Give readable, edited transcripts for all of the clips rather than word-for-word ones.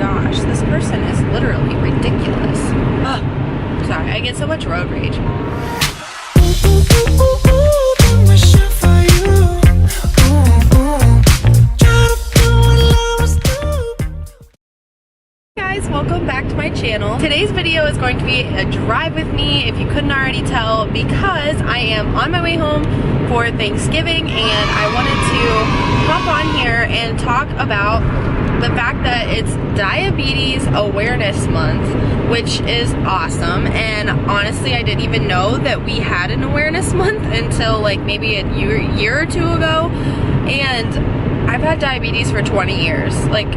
gosh, this person is literally ridiculous. Ugh. Sorry, I get so much road rage. Welcome back to my channel. Today's video is going to be a drive with me, if you couldn't already tell, because I am on my way home for Thanksgiving and I wanted to hop on here and talk about the fact that it's Diabetes Awareness Month, which is awesome. And honestly, I didn't even know that we had an awareness month until like maybe a year or two ago. And I've had diabetes for 20 years. Like,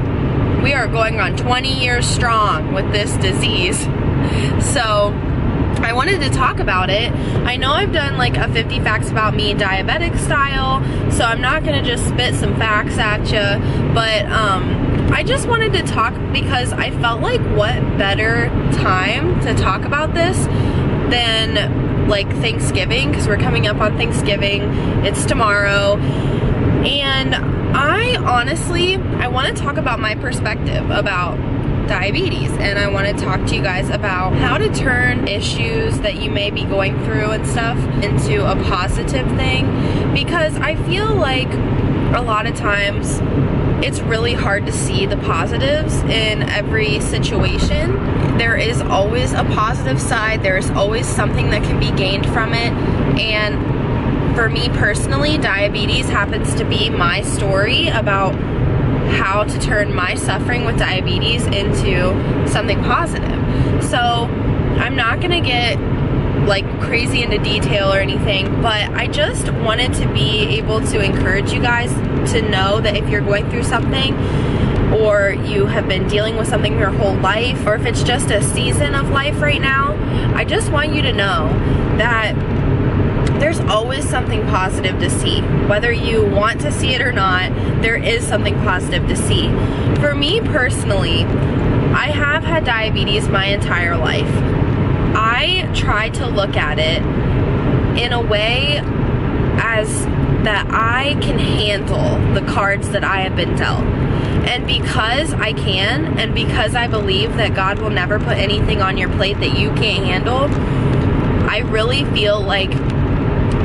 we are going on 20 years strong with this disease. So I wanted to talk about it. I know I've done like a 50 facts about me diabetic style, so I'm not gonna just spit some facts at you, but I just wanted to talk because I felt like what better time to talk about this than like Thanksgiving, because we're coming up on Thanksgiving. It's tomorrow. And I want to talk about my perspective about diabetes, and I want to talk to you guys about how to turn issues that you may be going through and stuff into a positive thing, because I feel like a lot of times it's really hard to see the positives in every situation. There is always a positive side, there's always something that can be gained from it, and for me personally, diabetes happens to be my story about how to turn my suffering with diabetes into something positive. So I'm not gonna get like crazy into detail or anything, but I just wanted to be able to encourage you guys to know that if you're going through something, or you have been dealing with something your whole life, or if it's just a season of life right now, I just want you to know that there's always something positive to see. Whether you want to see it or not, there is something positive to see. For me personally, I have had diabetes my entire life. I try to look at it in a way as that I can handle the cards that I have been dealt. And because I can, and because I believe that God will never put anything on your plate that you can't handle, I really feel like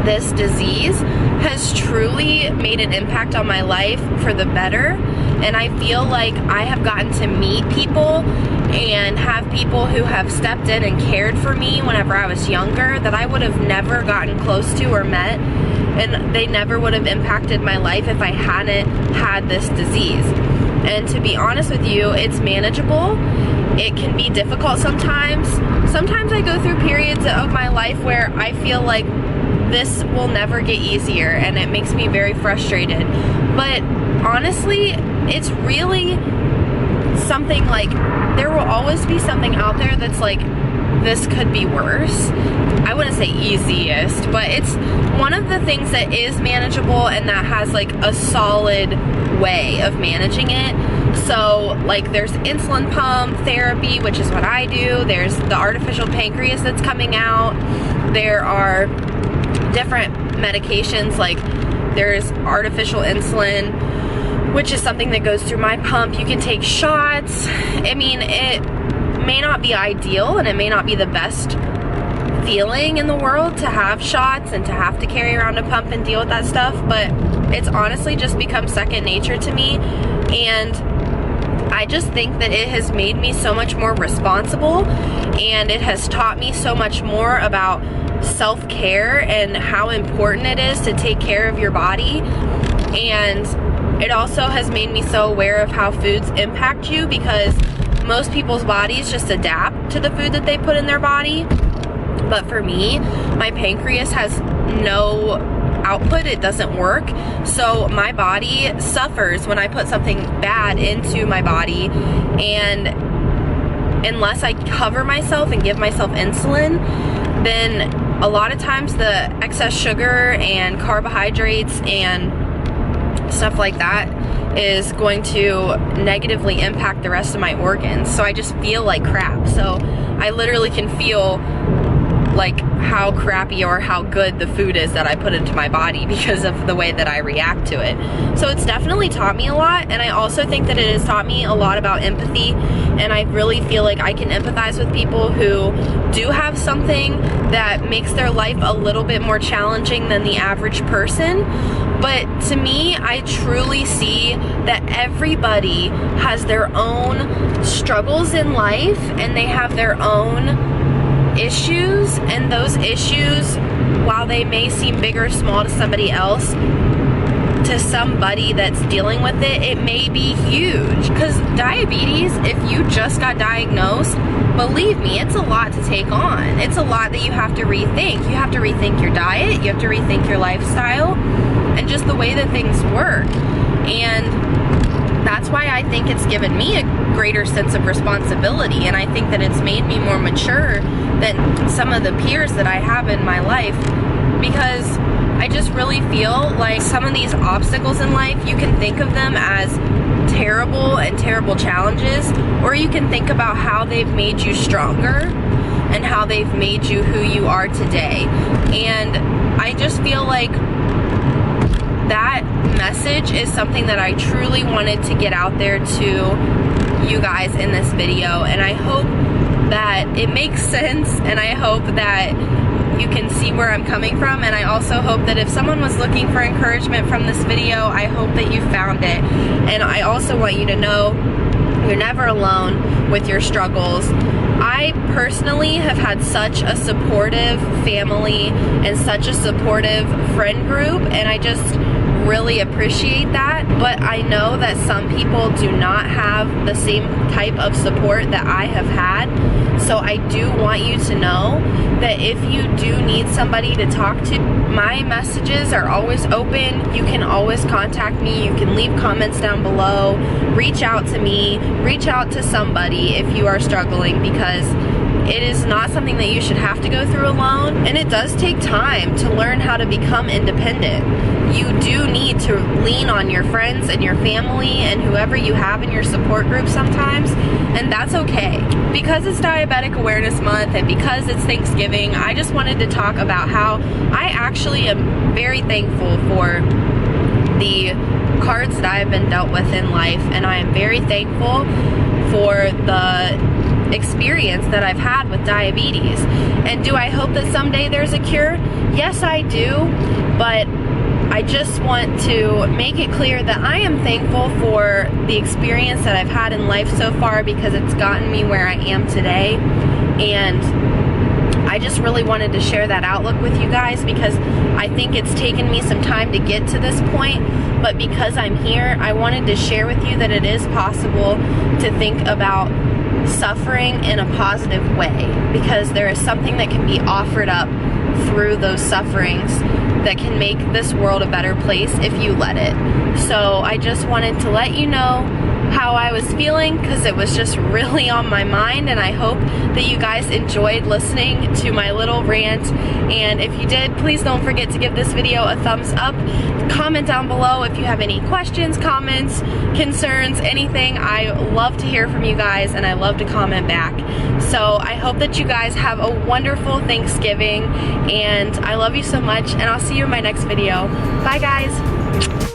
this disease has truly made an impact on my life for the better. And I feel like I have gotten to meet people and have people who have stepped in and cared for me whenever I was younger that I would have never gotten close to or met, and they never would have impacted my life if I hadn't had this disease. And to be honest with you, it's manageable. It can be difficult sometimes. Sometimes I go through periods of my life where I feel like this will never get easier, and it makes me very frustrated. But honestly, it's really something like, there will always be something out there that's like, this could be worse. I wouldn't say easiest, but it's one of the things that is manageable and that has like a solid way of managing it. So like there's insulin pump therapy, which is what I do. There's the artificial pancreas that's coming out. There are different medications, like there's artificial insulin, which is something that goes through my pump. You can take shots. I mean, it may not be ideal and it may not be the best feeling in the world to have shots and to have to carry around a pump and deal with that stuff, but it's honestly just become second nature to me. And I just think that it has made me so much more responsible, and it has taught me so much more about self-care and how important it is to take care of your body. And it also has made me so aware of how foods impact you, because most people's bodies just adapt to the food that they put in their body. But for me, my pancreas has no output, it doesn't work. So my body suffers when I put something bad into my body, and unless I cover myself and give myself insulin, then a lot of times the excess sugar and carbohydrates and stuff like that is going to negatively impact the rest of my organs. So I just feel like crap. So I literally can feel like how crappy or how good the food is that I put into my body because of the way that I react to it. So it's definitely taught me a lot, and I also think that it has taught me a lot about empathy, and I really feel like I can empathize with people who do have something that makes their life a little bit more challenging than the average person. But to me, I truly see that everybody has their own struggles in life, and they have their own issues, and those issues, while they may seem big or small to somebody else, to somebody that's dealing with it, it may be huge. Because diabetes, if you just got diagnosed, believe me, it's a lot to take on. It's a lot that you have to rethink. You have to rethink your diet, you have to rethink your lifestyle, and just the way that things work. And that's why I think it's given me a greater sense of responsibility, and I think that it's made me more mature than some of the peers that I have in my life, because I just really feel like some of these obstacles in life, you can think of them as terrible and terrible challenges, or you can think about how they've made you stronger and how they've made you who you are today. And I just feel like that message is something that I truly wanted to get out there to you guys in this video, and I hope that it makes sense, and I hope that you can see where I'm coming from, and I also hope that if someone was looking for encouragement from this video, I hope that you found it. And I also want you to know you're never alone with your struggles. I personally have had such a supportive family and such a supportive friend group, and I just really appreciate that. But I know that some people do not have the same type of support that I have had. So I do want you to know that if you do need somebody to talk to, my messages are always open. You can always contact me. You can leave comments down below. Reach out to me. Reach out to somebody if you are struggling, because it is not something that you should have to go through alone, and it does take time to learn how to become independent. You do need to lean on your friends and your family and whoever you have in your support group sometimes, and that's okay. Because it's Diabetic Awareness Month and because it's Thanksgiving, I just wanted to talk about how I actually am very thankful for the cards that I have been dealt with in life, and I am very thankful for the experience that I've had with diabetes. And do I hope that someday there's a cure? Yes, I do, but I just want to make it clear that I am thankful for the experience that I've had in life so far, because it's gotten me where I am today. And I just really wanted to share that outlook with you guys, because I think it's taken me some time to get to this point, but because I'm here, I wanted to share with you that it is possible to think about suffering in a positive way, because there is something that can be offered up through those sufferings that can make this world a better place if you let it. So I just wanted to let you know how I was feeling, because it was just really on my mind, and I hope that you guys enjoyed listening to my little rant. And if you did, please don't forget to give this video a thumbs up. Comment down below if you have any questions, comments, concerns, anything. I love to hear from you guys, and I love to comment back. So I hope that you guys have a wonderful Thanksgiving, and I love you so much, and I'll see you in my next video. Bye guys.